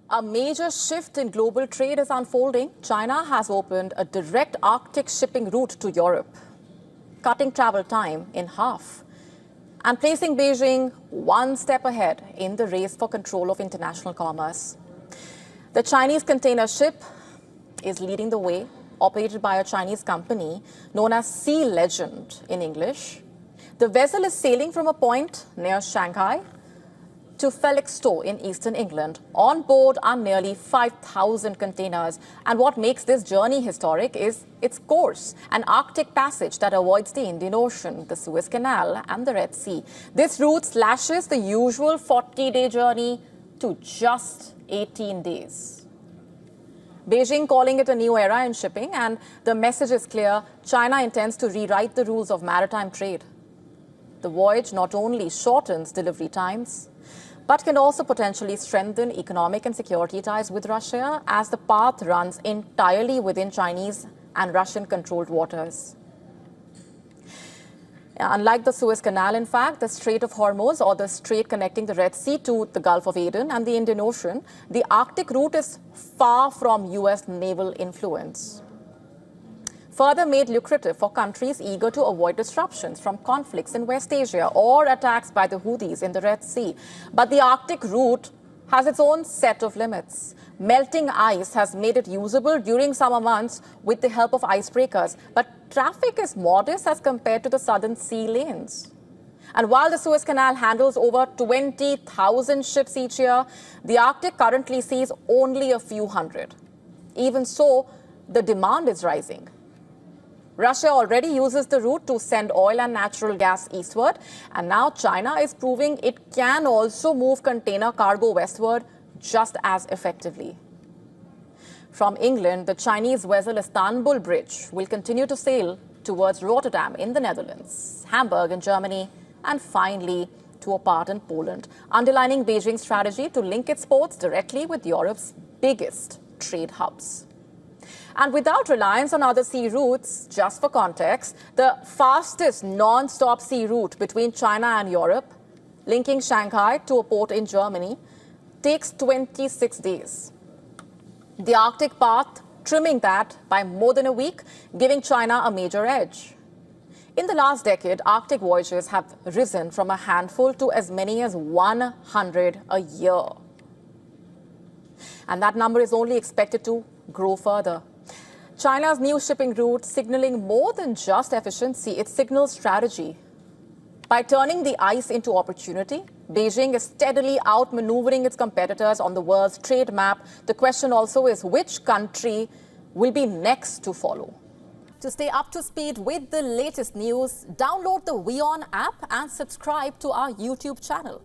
A major shift in global trade is unfolding. China has opened a direct Arctic shipping route to Europe, cutting travel time in half and placing Beijing one step ahead in the race for control of international commerce. The Chinese container ship is leading the way, operated by a Chinese company known as Sea Legend in English. The vessel is sailing from a point near Shanghai to Felixstowe in eastern England. On board are nearly 5,000 containers. And what makes this journey historic is its course, an Arctic passage that avoids the Indian Ocean, the Suez Canal and the Red Sea. This route slashes the usual 40-day journey to just 18 days. Beijing calling it a new era in shipping, and the message is clear. China intends to rewrite the rules of maritime trade. The voyage not only shortens delivery times, but can also potentially strengthen economic and security ties with Russia, as the path runs entirely within Chinese and Russian-controlled waters. Unlike the Suez Canal, in fact, the Strait of Hormuz, or the strait connecting the Red Sea to the Gulf of Aden and the Indian Ocean, the Arctic route is far from U.S. naval influence. Further made lucrative for countries eager to avoid disruptions from conflicts in West Asia or attacks by the Houthis in the Red Sea. But the Arctic route has its own set of limits. Melting ice has made it usable during summer months with the help of icebreakers, but traffic is modest as compared to the southern sea lanes. And while the Suez Canal handles over 20,000 ships each year, the Arctic currently sees only a few hundred. Even so, the demand is rising. Russia already uses the route to send oil and natural gas eastward, and now China is proving it can also move container cargo westward just as effectively. From England, the Chinese vessel Istanbul Bridge will continue to sail towards Rotterdam in the Netherlands, Hamburg in Germany, and finally to a part in Poland, underlining Beijing's strategy to link its ports directly with Europe's biggest trade hubs. And without reliance on other sea routes, just for context, the fastest non-stop sea route between China and Europe, linking Shanghai to a port in Germany, takes 26 days. The Arctic path trimming that by more than a week, giving China a major edge. In the last decade, Arctic voyages have risen from a handful to as many as 100 a year. And that number is only expected to grow further. China's new shipping route signaling more than just efficiency, it signals strategy. By turning the ice into opportunity, Beijing is steadily outmaneuvering its competitors on the world's trade map. The question also is which country will be next to follow. To stay up to speed with the latest news, download the WION app and subscribe to our YouTube channel.